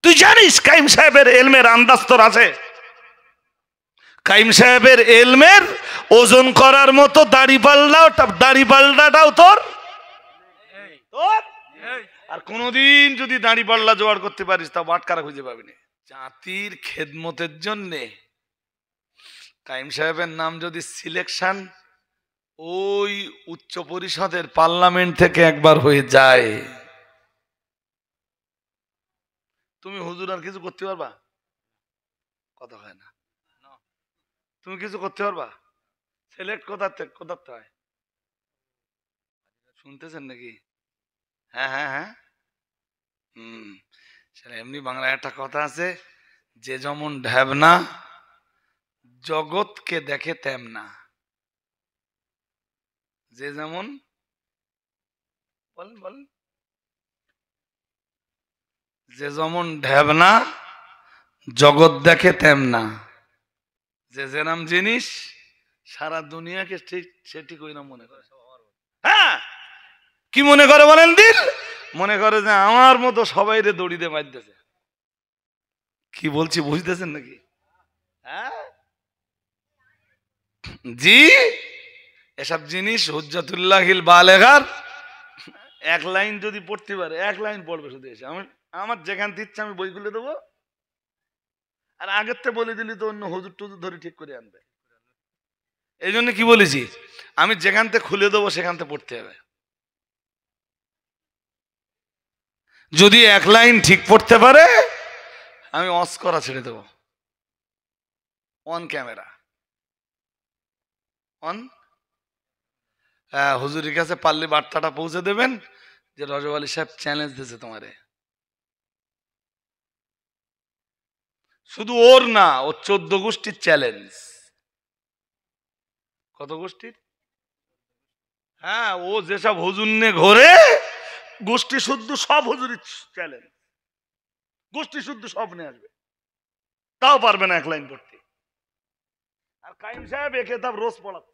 তুই জানিস কাইম সাহেবের এলমের আন্দাজ তোর আছে? কাইম সাহেবের এলমের ওজন করার মতো দাড়িপাল্লাটাও তোর। আর কোনদিন যদি দাড়িপাল্লা জোগাড় করতে পারিস তা বাটকারা খুঁজে পাবি না। জাতির খেদমতের জন্যে কাইম সাহেবের নাম যদি সিলেকশন ওই উচ্চ পরিষদের পার্লামেন্ট থেকে একবার হয়ে যায়, তুমি হুজুর আর কিছু করতে পারবা? কথা হয় না। তুমি কিছু করতে পারবা? সিলেক্ট কোথাতে হয় শুনতেছেন নাকি? হ্যাঁ হ্যাঁ হ্যাঁ। সেটা এমনি বাংলায় একটা কথা আছে, যে যেমন ঢ্যাবনা জগৎকে দেখে তেমনা। যে যেমন বলেন বলেন, যে যেমন ঢ্যাবনা জগৎ দেখে তেমনা। যে যেরাম জিনিস সারা দুনিয়াকে ঠিক সেটি কই না মনে করে। হ্যাঁ, কি মনে করে বলেন দিল? মনে করে যে আমার মতো সবাই রে দড়িতে মারতেছে। কি বলছি বুঝতেছেন নাকি? হ্যাঁ জি, এসব জিনিস হুজ্জাতুল্লাহিল বালেগার এক লাইন যদি পড়তে পারে, এক লাইন পড়বে শুধু এসে। আমার যেখান ইচ্ছা আমি বই খুলে দেবো, আর আগের থেকে বলে দিলি তো অন্য হুজুর টুজুর ধরে ঠিক করে আনবে। এই জন্য কি বলেছি, আমি যেখান থেকে খুলে দেবো সেখান থেকে পড়তে হবে। যদি এক লাইন ঠিক পড়তে পারে আমি অস করা ছেড়ে দেবো। On camera on. হুজুরের কাছে পারলে বার্তাটা পৌঁছে দেবেন যে রজব আলী সাহেব চ্যালেঞ্জ দিয়েছে তোমারে। শুধু ওর না, ও 14 গোষ্ঠীর চ্যালেঞ্জ। কত গোষ্ঠীর? হ্যাঁ, ও যেসব হুজুর নিয়ে ঘোরে গোষ্ঠী শুদ্ধ সব হুজুরের চ্যালেঞ্জ। গোষ্ঠী শুদ্ধ সব নিয়ে আসবে, তাও পারবে না এক লাইন পড়তে। আর কাইম সাহেব এ কিতাব রোজ পড়াচ্ছে।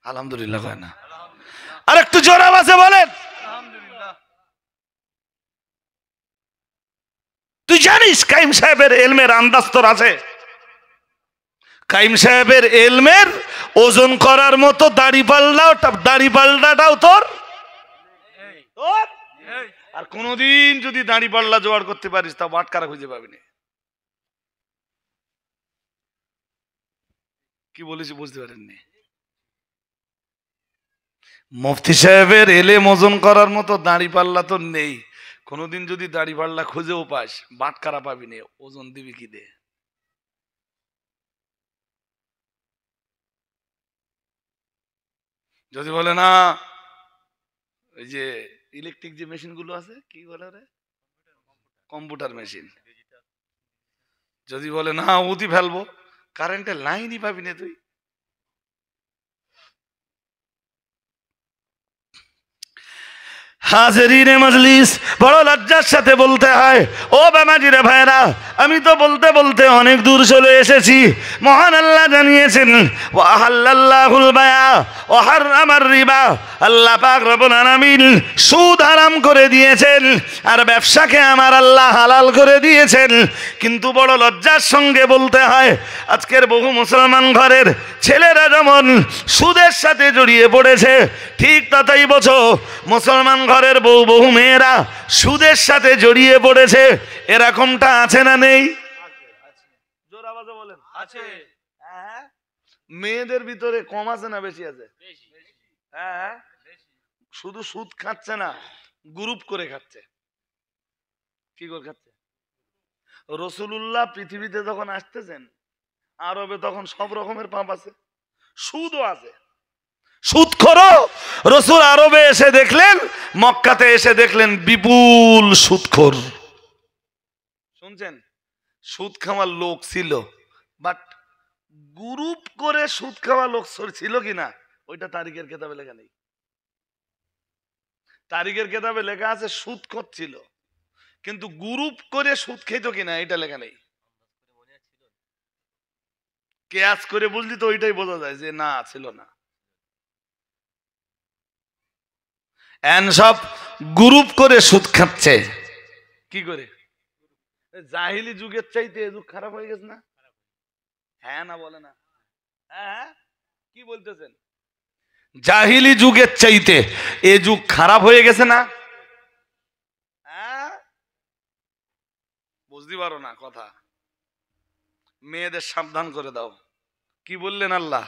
আলহামদুলিল্লাহ কয় না? আর একটু জোর আওয়াজে বলেন আলহামদুলিল্লাহ। তুই জানিস কাইম সাহেবের এলমের আন্দাজ তোর আছে? কাইম সাহেবের এলমের ওজন করার মতো দাড়িপাল্লাটাও তোর। আর কোনদিন যদি দাড়িপাল্লা জোগাড় করতে পারিস তা বাটকারা খুঁজে পাবি না। কি বলেছি বুঝতে পারেননি? মুফতি সাহেবের এলেম ওজন করার মতো দাড়িপাল্লা তো নেই। কোনদিন যদি দাড়িপাল্লা খুঁজেও পাস বাটকারা পাবি না, ওজন দিবি কি দে? যদি বলে না ওই যে ইলেকট্রিক যে মেশিন গুলো আছে, কি বলে রে, কম্পিউটার মেশিন, যদি বলে না উতি ফেলবো, কারেন্টের লাইনই পাবি না তুই। হাজিরিনে মজলিস, বড় লজ্জার সাথে বলতে হয় ও বামাজিরে ভাইরা, আমি তো বলতে বলতে অনেক দূর চলে এসেছি। মহান আল্লাহ জানিয়েছেন ওয়া আহাল্লাল্লাহুল বায়া ওয়া হারামার রিবা। আল্লাহ পাক রব্বুল আলামিন সুদ হারাম করে দিয়েছেন আর ব্যবসাকে আমার আল্লাহ হালাল করে দিয়েছেন। কিন্তু বড় লজ্জার সঙ্গে বলতে হয় আজকের বহু মুসলমান ঘরের ছেলেরা যেমন সুদের সাথে জড়িয়ে পড়েছে, ঠিক ততই বোঝো মুসলমান ঘরের বহু মেয়েরা সুদের সাথে জড়িয়ে পড়েছে। এরকমটা আছে না নেই? জোর আওয়াজে বলেন আছে। মেয়েদের ভিতরে কম আছে না বেশি আছে? হ্যাঁ, শুধু সুদ খাচ্ছে না, গ্রুপ করে খাচ্ছে। কি করে খাচ্ছে? রাসূলুল্লাহ পৃথিবীতে যখন আসতেছেন আরবে তখন সব রকমের পাপ আছে, সুদও আছে। সুদখোরও রাসূল আরবে এসে দেখলেন, মক্কাতে এসে দেখলেন বিপুল সুদখোর। শুনছেন? সুদ খাওয়ার লোক ছিল, বাট গ্রুপ করে সুদ খাওয়া লোক ছিল কিনা ওইটা তারিখের কিতাবে লেখা নেই। তারিখের কিতাবে লেখা আছে সুদখোর ছিল, কিন্তু গ্রুপ করে সুদ খেত কিনা এটা লেখা নেই। কেয়াস করে বুঝলি তো ওইটাই বোঝা যায় যে না, ছিল না। সব গ্রুপ করে সুদ খাচ্ছে। কি করে? জাহিলি যুগের চাইতে এ যুগ খারাপ হয়ে গেছে না? হ্যাঁ না বলে না? হ্যাঁ, কি বলতেছেন? জাহিলি যুগের চাইতে এ যুগ খারাপ হয়ে গেছে না? হ্যাঁ, বুঝতে পারো না কথা। মেয়েদের সাবধান করে দাও। কি বললেন আল্লাহ?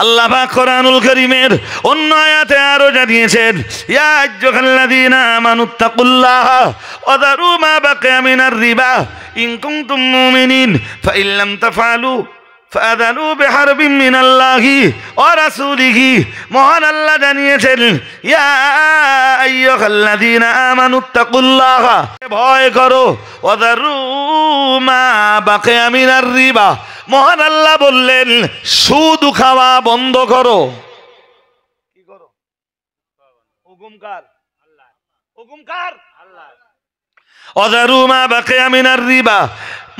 আল্লাহ পাক কোরআনুল কারীমের অন্য আয়াতে আরো জানিয়েছেন, ইয়া আইয়ুহাল্লাযীনা আমানুত্তাকুল্লাহা ওয়া যারু মা বাকিয়া মিনার রিবা ইন কুনতুম মুমিনিন ফাইন লাম তাফআলু ফাযানু বিহারবিন মিনাল্লাহি ওয়া রাসূলিহি। মহান আল্লাহ জানিয়েছেন, ইয়া আইয়ুহাল্লাযীনা আমানুত্তাকুল্লাহা, ভয় করো, ওয়া যারু মা বাকিয়া মিনার রিবা। মহান আল্লাহ বললেন সুদ খাওয়া বন্ধ করো। কি করো? হুকুমকার আল্লাহ, হুকুমকার আল্লাহ। ওয়াজারু মা বাকিয়া মিনার রিবা,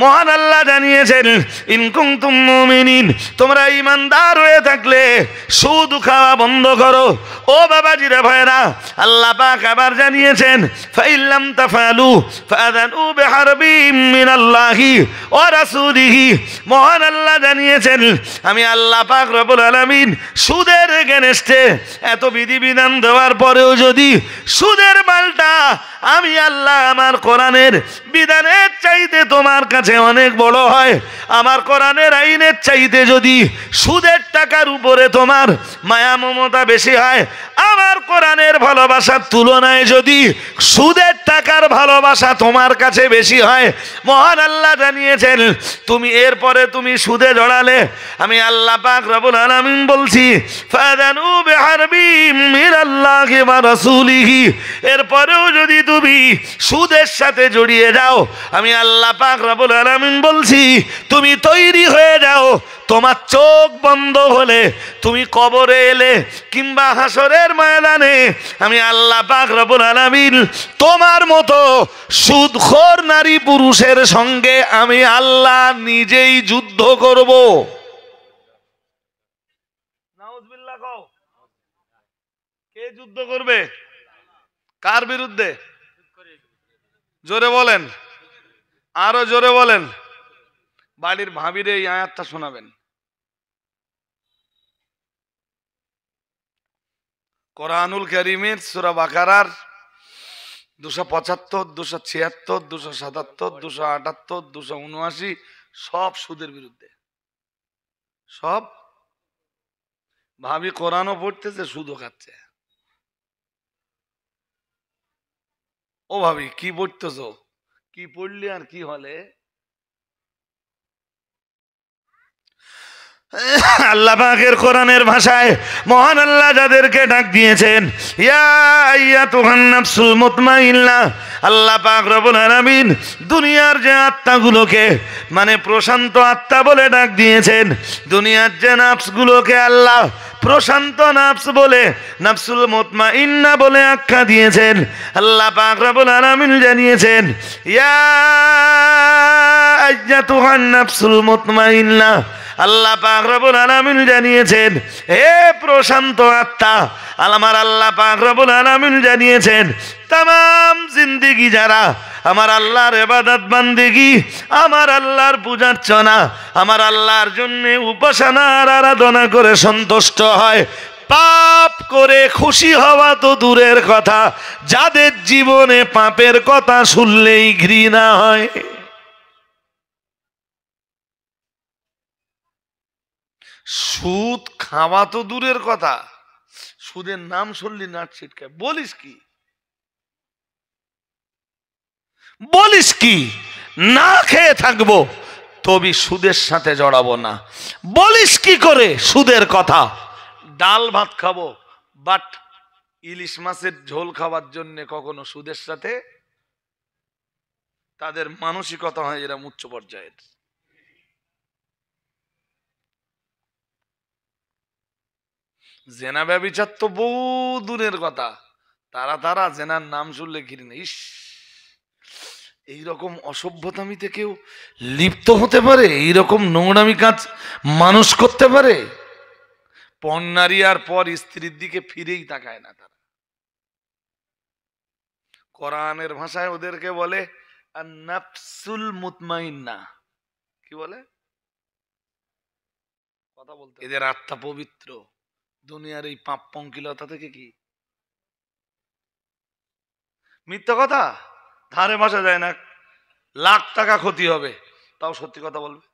মহান আল্লাহ জানিয়েছেন ইন কুনতুম মুমিনিন, তোমরা ঈমানদার হয়ে থাকলে সুদ খাওয়া বন্ধ করো। ও বাবাজিরা ভাইরা, আল্লাহ পাক আবার জানিয়েছেন ফাইন লাম তাফআলু ফাযানু বিহারবিন মিনাল্লাহি ওয়া রাসূলিহি। মহান আল্লাহ জানিয়েছেন আমি আল্লাহ পাক রব্বুল আলামিন সুদের এগেনস্টে এত বিধিবিধান দেওয়ার পরেও যদি সুদের মালটা আমি আল্লাহ আমার কোরআনের বিধানের চাইতে তোমার কাছে অনেক বড় হয়, আমার কোরআনের আইনের চাইতে যদি সুদের টাকার উপরে তোমার মায়া মমতা বেশি হয়, আমার কোরআনের ভালোবাসার তুলনায় যদি সুদের টাকার ভালোবাসা তোমার কাছে বেশি হয়, মহান আল্লাহ জানিয়েছেন তুমি এরপরে তুমি সুদে জড়ালে আমি আল্লাহ পাক রব্বুল আলামিন বলছি ফাযানু বিহারবিন মিনাল্লাহি ওয়া রাসূলিহি। এরপরেও যদি তুমি সুদের সাথে জড়িয়ে যাও, আমি আল্লাহ পাক রব্বুল আলামিন বলছি তুমি তৈরি হয়ে যাও। তোমার চোখ বন্ধ হলে তুমি কবরে এলে কিংবা হাসরের ময়দানে আমি আল্লাহ পাক রব্বুল আলামিন তোমার মতো সুদখোর নারী পুরুষের সঙ্গে আমি আল্লাহ নিজেই যুদ্ধ করব। নাউজুবিল্লাহ কও। কে যুদ্ধ করবে? কার বিরুদ্ধে? জোরে বলেন, আরো জোরে বলেন। বাড়ির ভাবিরে এই আয়াতটা শোনাবেন। কোরআনুল কারীমের সূরা বাকারার 275, 276, 277, 278, 279 সব সুদের বিরুদ্ধে। সব ভাবি কোরআনও পড়তেছে, সুদও খাচ্ছে। ও ভাবি কি পড়তেছ? কি পড়লি আর কি হলে? আল্লাহ পাকের কোরআনের ভাষায় মহান আল্লাহ যাদেরকে ডাক দিয়েছেন ইয়া আইয়াতুহান নাফসুল মুতমাইন্না, আল্লাহ পাক রব্বুল আলামিন দুনিয়ার যে আত্মাগুলোকে মানে প্রশান্ত আত্মা বলে ডাক দিয়েছেন, দুনিয়ার যে নাফসগুলোকে আল্লাহ প্রশান্ত নাফস বলে নাফসুল মুতমাইন্না বলে আখ্যা দিয়েছেন। আল্লাহ পাক রব্বুল আলামিন জানিয়েছেন ইয়া আইয়াতুহান নাফসুল মুতমাইন্না, আল্লাহ পাক রব্বুল আলামিন জানিয়েছেন হে প্রশান্ত আত্মা, আমার আল্লাহ পাক রব্বুল আলামিন জানিয়েছেন তামাম জিন্দেগি যারা আমার আল্লাহর ইবাদত বান্দেগি, আমার আল্লাহর পূজার্চনা, আমার আল্লাহর জন্য উপাসনা আর আরাধনা করে সন্তুষ্ট হয়, পাপ করে খুশি হওয়া তো দূরের কথা, যাদের জীবনে পাপের কথা শুনলেই ঘৃণা হয়। সুদ খাওয়া তো দূরের কথা, সুদের নাম শুনলি নাট ছিটকায়। বলিস কি না খেয়ে থাকবো তবে সুদের সাথে জড়াবো না। বলিস কি করে সুদের কথা? ডাল ভাত খাবো বাট ইলিশ মাছের ঝোল খাওয়ার জন্য কখনো সুদের সাথে, তাদের মানসিকতা হয় এরা উচ্চ পর্যায়ের। জেনা ব্যভিচার তো বহু দূরের কথা, তারা জেনার নাম শুনলে ঘৃণা। ইস, এইরকম অসভ্যতামিতে কেউ লিপ্ত হতে পারে? এইরকম নোংরামি কাজ মানুষ করতে পারে? পর নারী আর পর স্ত্রীর দিকে ফিরেই তাকায় না তারা। কোরআনের ভাষায় ওদেরকে বলে আন-নাফসুল মুতমাইন্না। কি বলে? কথা বলতে, এদের আত্মা পবিত্র, দুনিয়ার এই পাপ পঙ্কিলতা থেকে কি মিথ্যা কথা ধারে বসা যায় না, লাখ টাকা ক্ষতি হবে তাও সত্যি কথা বলবে।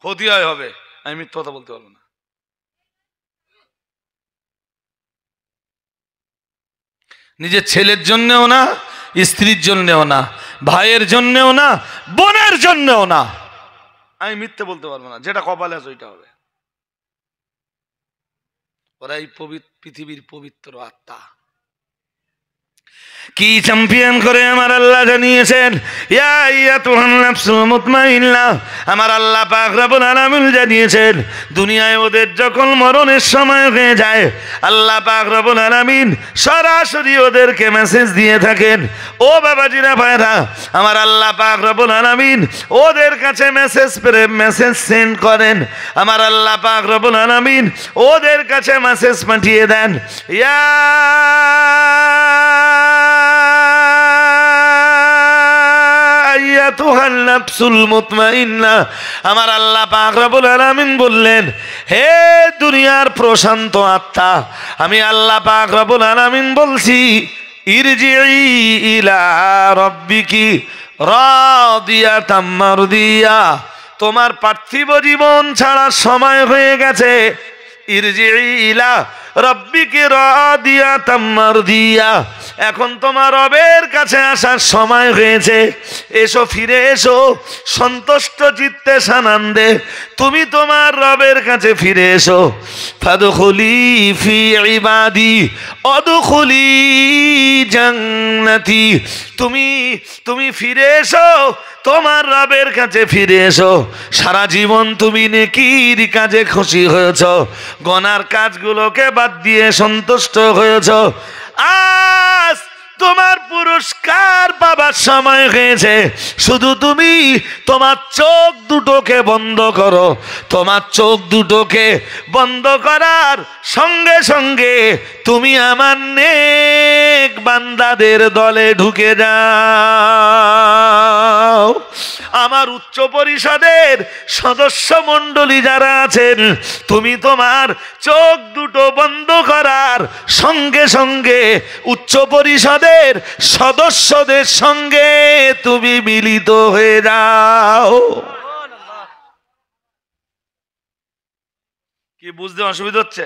ক্ষতি হয় হবে, আমি মিথ্যা কথা বলতে পারবো না। নিজের ছেলের জন্যও না, স্ত্রীর জন্যও না, ভাইয়ের জন্যও না, বোনের জন্যও না, আমি মিথ্যে বলতে পারবো না। যেটা কপালে আছে ওইটা হবে। ওরা এই পৃথিবীর পবিত্র আত্মা। কি চ্যাম্পিয়ন করে আমার আল্লাহ জানিয়েছেন, ইয়া আইয়াতুহান নাফসুল মুতমাইন্নাহ। আমার আল্লাহ পাক রব্বুল আলামিন জানিয়েছেন, দুনিয়ায় ওদের যখন মরণের সময় হয়ে যায়, আল্লাহ পাক রব্বুল আলামিন সরাসরি ওদেরকে মেসেজ দিয়ে থাকেন। ও বাবাজিরা ভাইরা, আমার আল্লাহ পাক রব্বুল আলামিন ওদের কাছে মেসেজ সেন্ড করেন। আমার আল্লাহ পাক রব্বুল আলামিন ওদের কাছে মেসেজ পাঠিয়ে দেন, ইয়া আইয়াতুহান নাফসুল মুতমাইন্নাহ। আমার আল্লাহ পাক রব্বুল আলামিন বললেন, হে দুনিয়ার প্রশান্ত আত্মা, আমি আল্লাহ পাক রব্বুল আলামিন বলছি, ইরজিই ইলা রাব্বিকি রাদিয়াতাম মারদিয়া। তোমার পার্থিব জীবন ছাড়ার সময় হয়ে গেছে। ইরজিই ইলা রাব্বিকি রাদিয়াতাম মারদিয়া। এখন তোমার রবের কাছে আসার সময় হয়েছে। এসো, ফিরে এসো সন্তুষ্ট চিত্তে সানন্দে, তুমি তোমার রবের কাছে ফিরে এসো। ফাদখুলি ফি ইবাদি অদখুলি জান্নাতি। তুমি ফিরে এসো, তোমার রবের কাছে ফিরে এসো। সারা জীবন তুমি নেকির কাজে খুশি হয়েছ, গুনার কাজগুলোকে বাদ দিয়ে সন্তুষ্ট হয়েছ। আজ তোমার পুরস্কার পাবার সময় হয়েছে। শুধু তুমি তোমার চোখ দুটোকে বন্ধ করো। তোমার চোখ দুটোকে বন্ধ করার সঙ্গে সঙ্গে তুমি আমার নেক বান্দাদের দলে ঢুকে যাও। আমার উচ্চ পরিষদের সদস্য মণ্ডলী যারা আছেন, তুমি তোমার চোখ দুটো বন্ধ করার সঙ্গে সঙ্গে উচ্চ পরিষদের সদস্যদের সঙ্গে তুমি মিলিত হয়ে যাও। কি বুঝতে অসুবিধা হচ্ছে?